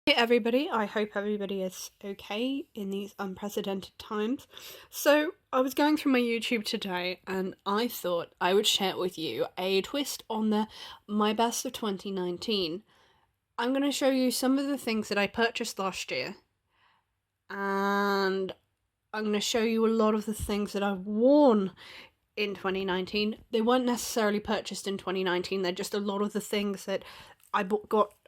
Hey everybody, I hope everybody is okay in these unprecedented times. So, I was going through my YouTube today and I thought I would share with you a twist on the My Best of 2019. I'm going to show you some of the things that I purchased last year, and I'm going to show you a lot of the things that I've worn in 2019. They weren't necessarily purchased in 2019, they're just a lot of the things that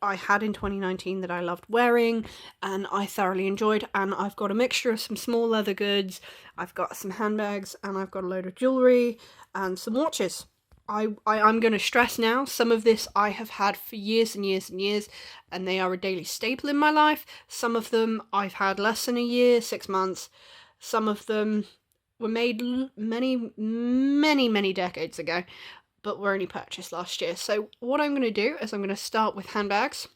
I had in 2019 that I loved wearing and I thoroughly enjoyed. And I've got a mixture of some small leather goods, I've got some handbags, and I've got a load of jewellery and some watches. I'm going to stress now, some of this I have had for years and years and years, and they are a daily staple in my life. Some of them I've had less than a year, 6 months. Some of them were made many decades ago, but were only purchased last year. So what I'm going to do is I'm going to start with handbags,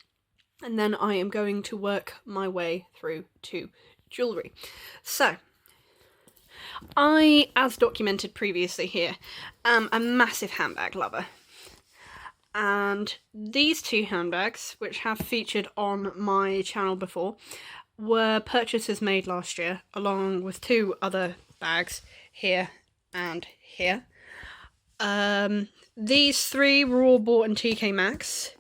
and then I am going to work my way through to jewellery. So, I, as documented previously here, am a massive handbag lover. And these two handbags, which have featured on my channel before, were purchases made last year, along with two other bags here and here. These three were all bought in TK Maxx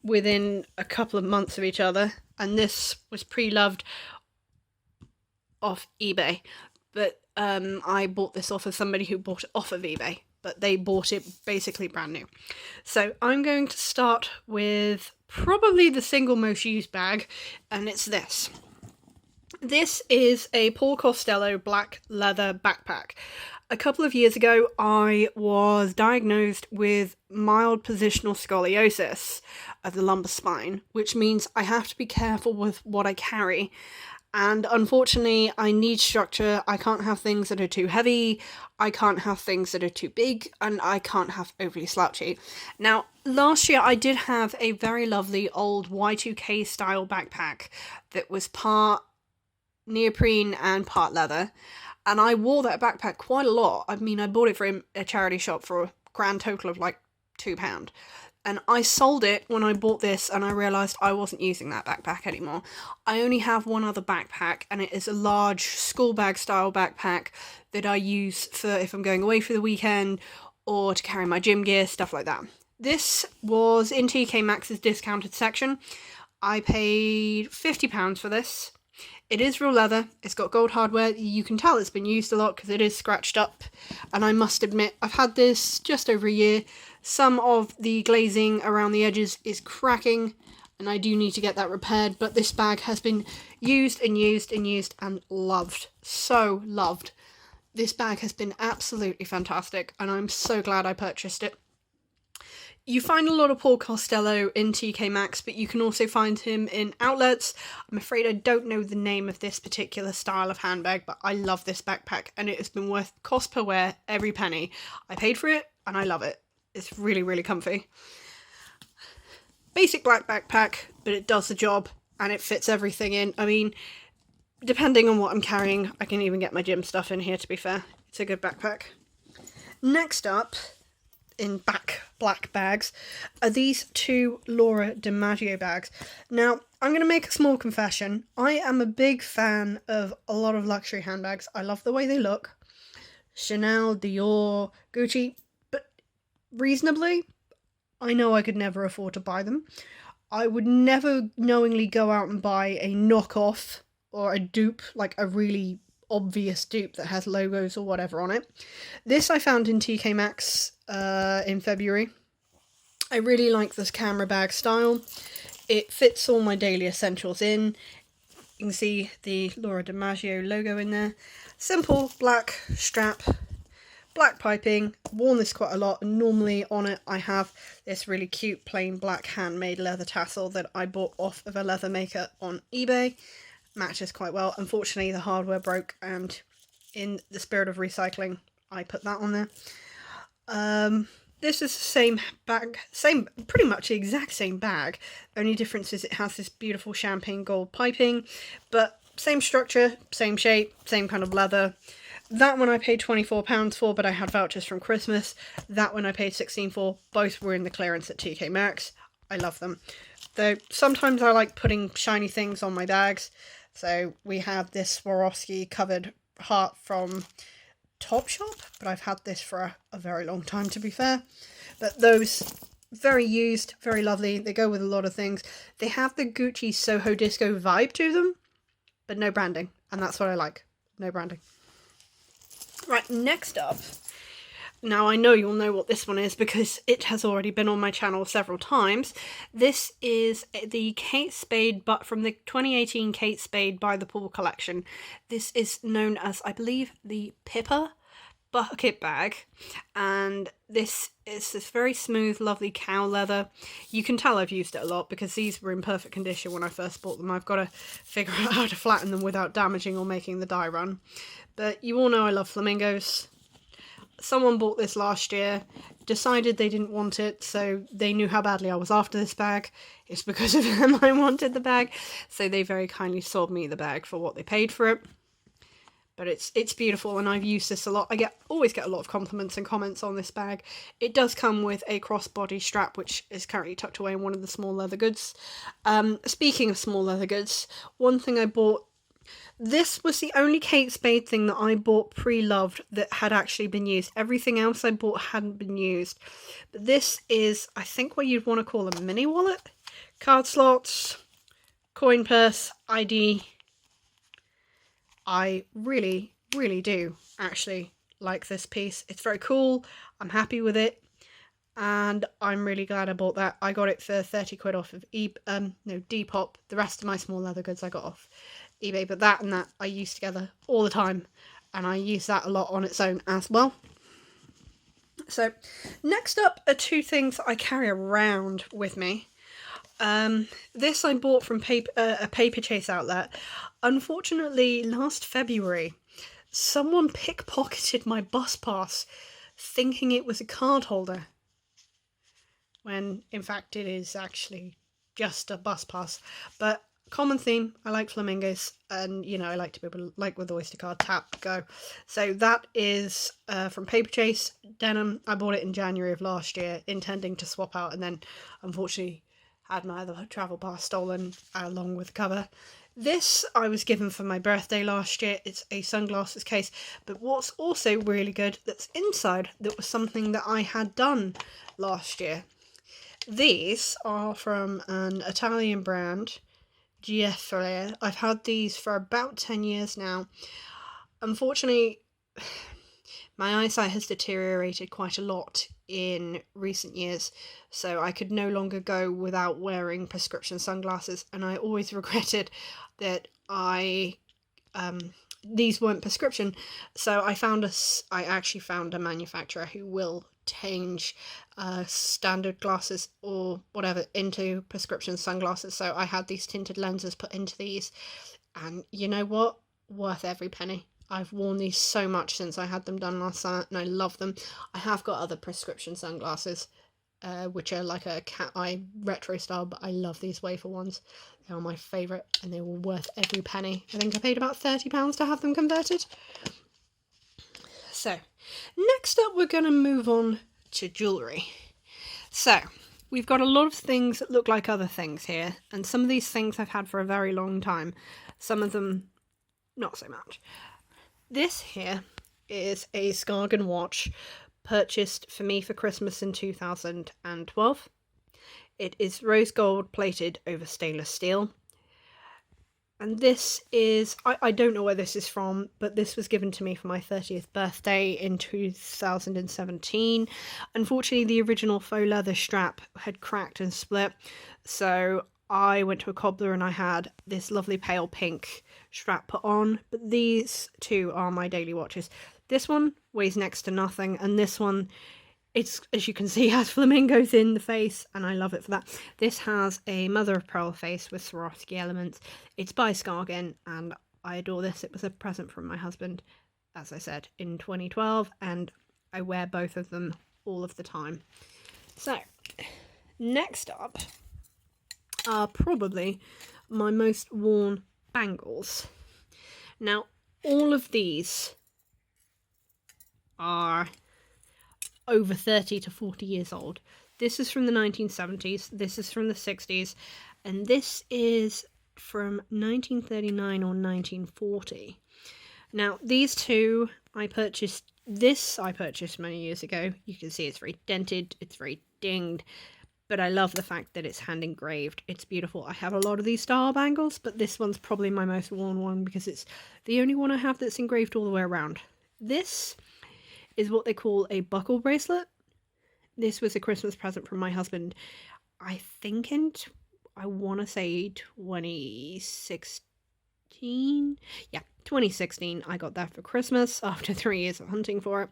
within a couple of months of each other, and this was pre-loved off eBay, but I bought this off of somebody who bought it off of eBay, but they bought it basically brand new. So I'm going to start with probably the single most used bag, and it's this. This is a Paul Costello black leather backpack. A couple of years ago, I was diagnosed with mild positional scoliosis of the lumbar spine, which means I have to be careful with what I carry. And unfortunately, I need structure. I can't have things that are too heavy, I can't have things that are too big, and I can't have overly slouchy. Now, last year I did have a very lovely old Y2K style backpack that was part neoprene and part leather. And I wore that backpack quite a lot. I mean, I bought it from a charity shop for a grand total of like £2. And I sold it when I bought this, and I realised I wasn't using that backpack anymore. I only have one other backpack, and it is a large school bag style backpack that I use for if I'm going away for the weekend or to carry my gym gear, stuff like that. This was in TK Maxx's discounted section. I paid £50 for this. It is real leather, it's got gold hardware, you can tell it's been used a lot because it is scratched up, and I must admit, I've had this just over a year. Some of the glazing around the edges is cracking, and I do need to get that repaired, but this bag has been used and used and used and loved. So loved. This bag has been absolutely fantastic, and I'm so glad I purchased it. You find a lot of Paul Costello in TK Maxx, but you can also find him in outlets. I'm afraid I don't know the name of this particular style of handbag, but I love this backpack, and it has been worth cost per wear every penny. I paid for it, and I love it. It's really, really comfy. Basic black backpack, but it does the job, and it fits everything in. I mean, depending on what I'm carrying, I can even get my gym stuff in here, to be fair. It's a good backpack. Next up, in black bags, are these two Laura DiMaggio bags. Now, I'm going to make a small confession. I am a big fan of a lot of luxury handbags. I love the way they look. Chanel, Dior, Gucci, but reasonably, I know I could never afford to buy them. I would never knowingly go out and buy a knockoff or a dupe, like a really obvious dupe that has logos or whatever on it. This I found in TK Maxx in February. I really like this camera bag style. It fits all my daily essentials in. You can see the Laura DiMaggio logo in there. Simple black strap, black piping. Worn this quite a lot, and normally on it I have this really cute plain black handmade leather tassel that I bought off of a leather maker on eBay. Matches quite well. Unfortunately, the hardware broke, and in the spirit of recycling, I put that on there. This is the same bag, pretty much the exact same bag. Only difference is it has this beautiful champagne gold piping, but same structure, same shape, same kind of leather. That one I paid £24 for, but I had vouchers from Christmas. That one I paid £16 for. Both were in the clearance at TK Maxx. I love them. Though sometimes I like putting shiny things on my bags. So we have this Swarovski covered heart from Topshop, but I've had this for a very long time, to be fair. But those, very used, very lovely. They go with a lot of things. They have the Gucci Soho Disco vibe to them, but no branding. And that's what I like. No branding. Right, next up. Now I know you'll know what this one is because it has already been on my channel several times. This is the Kate Spade, but from the 2018 Kate Spade by the Pool collection. This is known as, I believe, the Pippa bucket bag, and this is this very smooth, lovely cow leather. You can tell I've used it a lot because these were in perfect condition when I first bought them. I've got to figure out how to flatten them without damaging or making the dye run. But you all know I love flamingos. Someone bought this last year, decided they didn't want it, so they knew how badly I was after this bag. It's because of them I wanted the bag, so they very kindly sold me the bag for what they paid for it. But it's beautiful, and I've used this a lot. I always get a lot of compliments and comments on this bag. It does come with a crossbody strap, which is currently tucked away in one of the small leather goods. Speaking of small leather goods, one thing I bought, this was the only Kate Spade thing that I bought pre-loved that had actually been used. Everything else I bought hadn't been used. But this is, I think, what you'd want to call a mini wallet. Card slots, coin purse, ID. I really, really do actually like this piece. It's very cool. I'm happy with it. And I'm really glad I bought that. I got it for 30 quid off of Depop. The rest of my small leather goods I got off eBay, but that and that I use together all the time, and I use that a lot on its own as well. So next up are two things I carry around with me. This I bought from a Paperchase outlet. Unfortunately, last February, someone pickpocketed my bus pass thinking it was a card holder, when in fact it is actually just a bus pass. But common theme, I like flamingos, and you know, I like to be able to, like with Oyster card, tap, go. So that is from Paperchase denim. I bought it in January of last year, intending to swap out, and then unfortunately had my other travel pass stolen along with the cover. This I was given for my birthday last year. It's a sunglasses case, but what's also really good that's inside, that was something that I had done last year. These are from an Italian brand, Gieffre. I've had these for about 10 years now. Unfortunately, my eyesight has deteriorated quite a lot in recent years, so I could no longer go without wearing prescription sunglasses, and I always regretted that these weren't prescription. So I actually found a manufacturer who will change standard glasses or whatever into prescription sunglasses. So I had these tinted lenses put into these, and you know what? Worth every penny. I've worn these so much since I had them done last summer, and I love them. I have got other prescription sunglasses, which are like a cat eye retro style, but I love these wafer ones. They are my favourite, and they were worth every penny. I think I paid about £30 to have them converted. So, next up we're going to move on to jewellery. So, we've got a lot of things that look like other things here, and some of these things I've had for a very long time. Some of them, not so much. This here is a Skagen watch purchased for me for Christmas in 2012. It is rose gold plated over stainless steel. And this is, I don't know where this is from, but this was given to me for my 30th birthday in 2017. Unfortunately, the original faux leather strap had cracked and split, so I went to a cobbler and I had this lovely pale pink strap put on. But these two are my daily watches. This one weighs next to nothing, and this one, it's, as you can see, has flamingos in the face, and I love it for that. This has a mother of pearl face with Swarovski elements. It's by Skagen, and I adore this. It was a present from my husband, as I said, in 2012, and I wear both of them all of the time. So, next up are probably my most worn bangles. Now, all of these are over 30 to 40 years old. This is from the 1970s, this is from the 60s, and this is from 1939 or 1940. Now, these two I purchased many years ago. You can see it's very dented, it's very dinged, but I love the fact that it's hand engraved. It's beautiful. I have a lot of these style bangles, but this one's probably my most worn one because it's the only one I have that's engraved all the way around. This is what they call a buckle bracelet. This was a Christmas present from my husband, I think I want to say 2016. Yeah, 2016. I got that for Christmas after 3 years of hunting for it.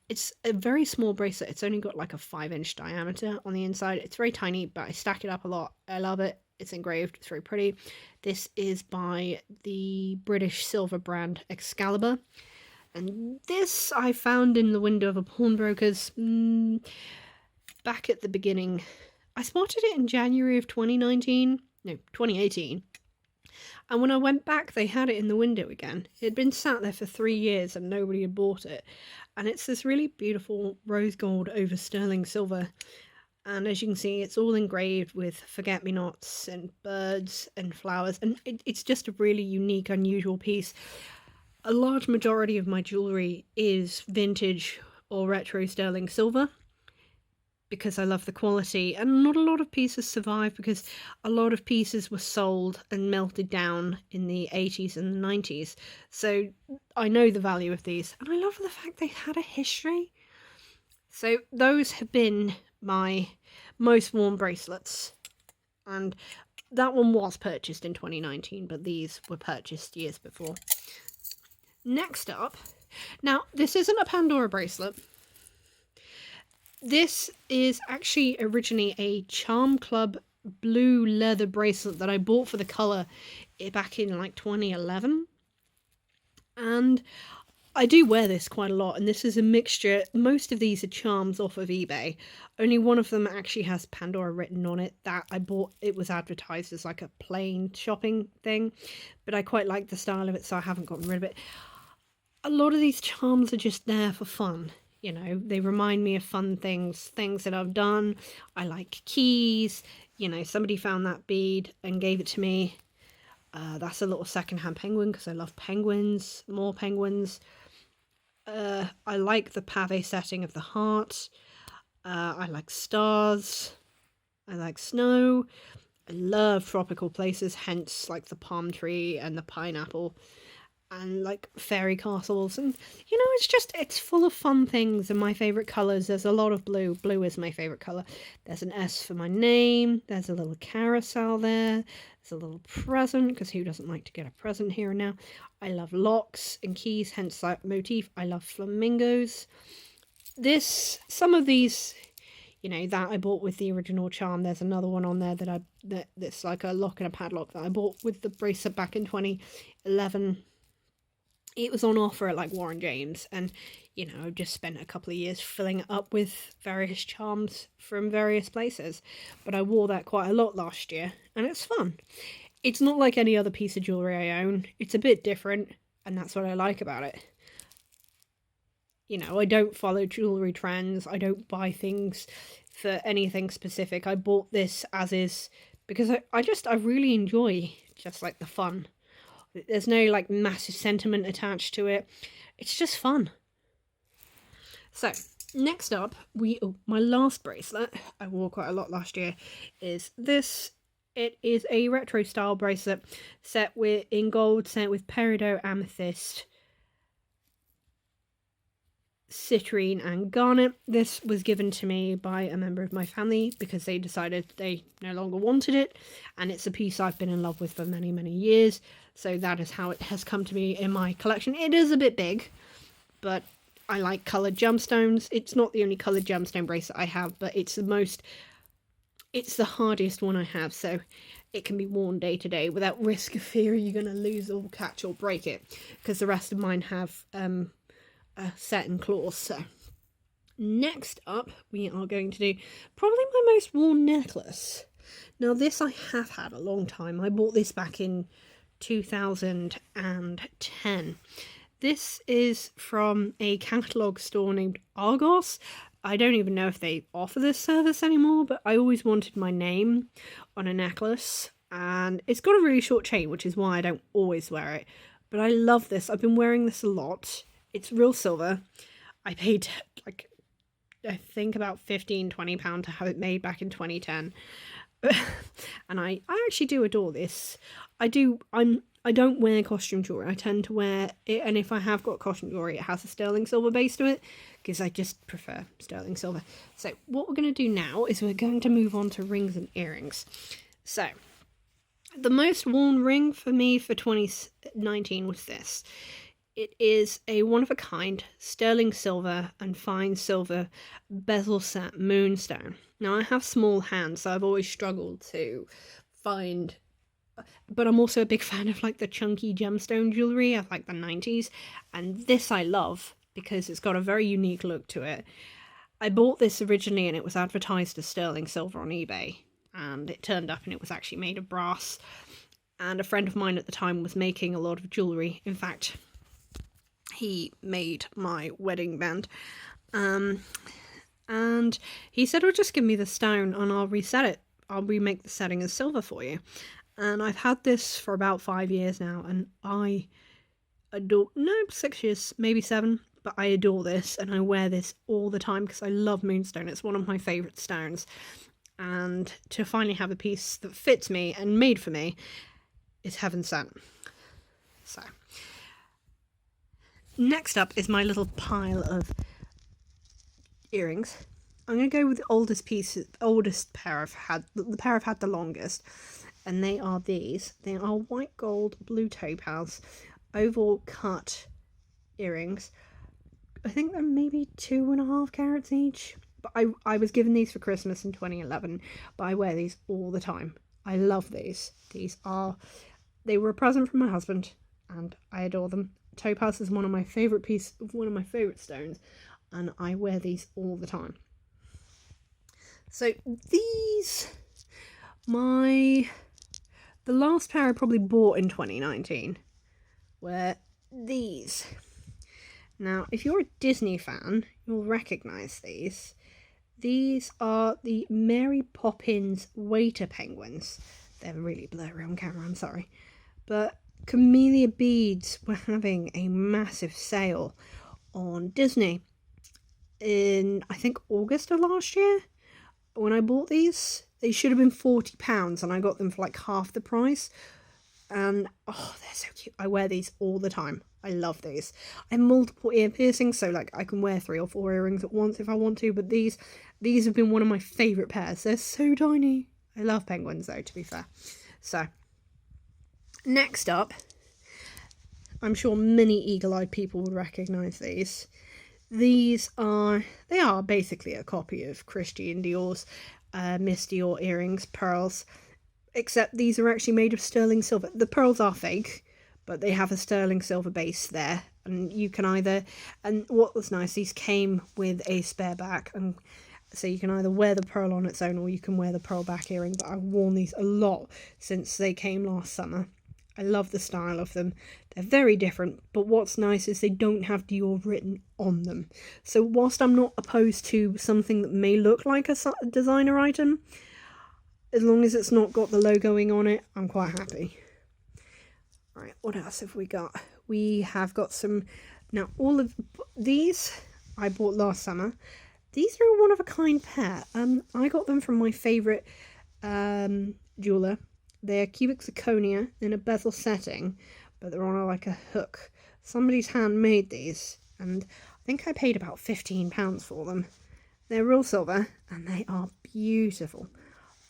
It's a very small bracelet. It's only got like a 5-inch diameter on the inside. It's very tiny, but I stack it up a lot. I love it. It's engraved. It's very pretty. This is by the British silver brand Excalibur. And this I found in the window of a pawnbroker's back at the beginning. I spotted it in January of 2018. And when I went back, they had it in the window again. It had been sat there for 3 years and nobody had bought it. And it's this really beautiful rose gold over sterling silver. And as you can see, it's all engraved with forget-me-nots and birds and flowers. And it's just a really unique, unusual piece. A large majority of my jewellery is vintage or retro sterling silver because I love the quality, and not a lot of pieces survive because a lot of pieces were sold and melted down in the 80s and the 90s. So I know the value of these, and I love the fact they had a history. So those have been my most worn bracelets, and that one was purchased in 2019, but these were purchased years before. Next up, now this isn't a Pandora bracelet. This is actually originally a Charm Club blue leather bracelet that I bought for the colour back in like 2011. And I do wear this quite a lot, and this is a mixture. Most of these are charms off of eBay. Only one of them actually has Pandora written on it. That I bought, it was advertised as like a plain shopping thing, but I quite like the style of it, so I haven't gotten rid of it. A lot of these charms are just there for fun. You know, they remind me of fun things that I've done. I like keys. You know, somebody found that bead and gave it to me. That's a little secondhand penguin because I love penguins, more penguins. I like the pave setting of the heart. I like stars. I like snow. I love tropical places, hence like the palm tree and the pineapple. And like fairy castles, and you know, it's full of fun things. And my favourite colours, there's a lot of blue. Blue is my favourite colour. There's an S for my name, there's a little carousel there, there's a little present, because who doesn't like to get a present here and now. I love locks and keys, hence that motif. I love flamingos. Some of these, you know, that I bought with the original charm. There's another one on there that's like a lock and a padlock that I bought with the bracelet back in 2011. It was on offer at like Warren James, and you know, I've just spent a couple of years filling it up with various charms from various places. But I wore that quite a lot last year, and it's fun. It's not like any other piece of jewellery I own. It's a bit different, and that's what I like about it. You know, I don't follow jewellery trends. I don't buy things for anything specific. I bought this as is because I really enjoy just like the fun. There's no like massive sentiment attached to it. It's just fun. So next up, my last bracelet I wore quite a lot last year is this. It is a retro style bracelet set in gold, set with peridot, amethyst, citrine and garnet. This was given to me by a member of my family because they decided they no longer wanted it, and it's a piece I've been in love with for many, many years. So that is how it has come to be in my collection. It is a bit big, but I like coloured gemstones. It's not the only coloured gemstone bracelet I have, but it's the hardest one I have, so it can be worn day to day without risk of fear you're going to lose or catch or break it, because the rest of mine have a set in claws. So next up, we are going to do probably my most worn necklace. Now this I have had a long time. I bought this back in 2010. This is from a catalogue store named Argos. I don't even know if they offer this service anymore, but I always wanted my name on a necklace, and it's got a really short chain, which is why I don't always wear it. But I love this. I've been wearing this a lot. It's real silver. I paid like, I think about £15-20 to have it made back in 2010. And I actually do adore this. I don't wear costume jewelry. I tend to wear it, and if I have got costume jewelry, it has a sterling silver base to it, because I just prefer sterling silver. So what we're going to do now is we're going to move on to rings and earrings. So the most worn ring for me for 2019 was this. It is a one-of-a-kind sterling silver and fine silver bezel set moonstone. Now, I have small hands, so I've always struggled to find... But I'm also a big fan of like the chunky gemstone jewellery of like the 90s. And this I love because it's got a very unique look to it. I bought this originally and it was advertised as sterling silver on eBay. And it turned up and it was actually made of brass. And a friend of mine at the time was making a lot of jewellery. In fact, he made my wedding band. And he said, "Oh, just give me the stone and I'll reset it. I'll remake the setting as silver for you." And I've had this for about 5 years now, and I adore... No, 6 years, maybe 7. But I adore this, and I wear this all the time because I love moonstone. It's one of my favourite stones. And to finally have a piece that fits me and made for me is heaven sent. So, next up is my little pile of earrings. I'm going to go with the oldest pair I've had, the pair I've had the longest. And they are these. They are white gold, blue topaz, oval cut earrings. I think they're maybe 2.5 carats each. But I was given these for Christmas in 2011, but I wear these all the time. I love these. They were a present from my husband, and I adore them. Topaz is one of my favourite stones, and I wear these all the time. So the last pair I probably bought in 2019 were these. Now, if you're a Disney fan, you'll recognise these. These are the Mary Poppins waiter penguins. They're really blurry on camera, I'm sorry. But Camellia Beads were having a massive sale on Disney in, I think, August of last year. When I bought these, they should have been £40 and I got them for like half the price. And oh, they're so cute. I wear these all the time. I love these. I have multiple ear piercings, so like I can wear 3 or 4 earrings at once if I want to, but these have been one of my favourite pairs. They're so tiny. I love penguins though, to be fair. So, next up, I'm sure many eagle-eyed people would recognise these. They are basically a copy of Christian Dior's Miss Dior earrings, pearls, except these are actually made of sterling silver. The pearls are fake, but they have a sterling silver base there, and you can and what was nice, these came with a spare back, and so you can either wear the pearl on its own or you can wear the pearl back earring, but I've worn these a lot since they came last summer. I love the style of them. They're very different, but what's nice is they don't have Dior written on them. So whilst I'm not opposed to something that may look like a designer item, as long as it's not got the logoing on it, I'm quite happy. Right, what else have we got? We have got some... Now, all of these I bought last summer. These are a one-of-a-kind pair. I got them from my favourite jeweller. They're cubic zirconia in a bezel setting, but they're on like a hook. Somebody's handmade these, and I think I paid about £15 for them. They're real silver, and they are beautiful.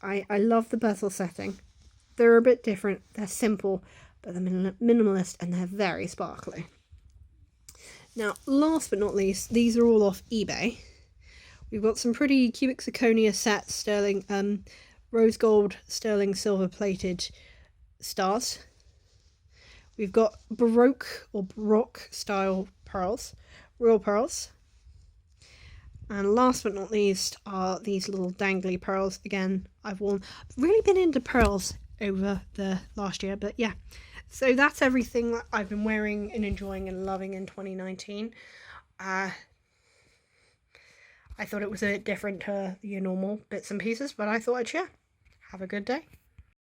I love the bezel setting. They're a bit different. They're simple, but they're minimalist, and they're very sparkly. Now, last but not least, these are all off eBay. We've got some pretty cubic zirconia set sterling, rose gold, sterling silver plated stars. We've got Baroque or Baroque style pearls, real pearls. And last but not least are these little dangly pearls. Again, I've really been into pearls over the last year, but yeah. So that's everything that I've been wearing and enjoying and loving in 2019. I thought it was a bit different to your normal bits and pieces, but I thought I'd share. Have a good day.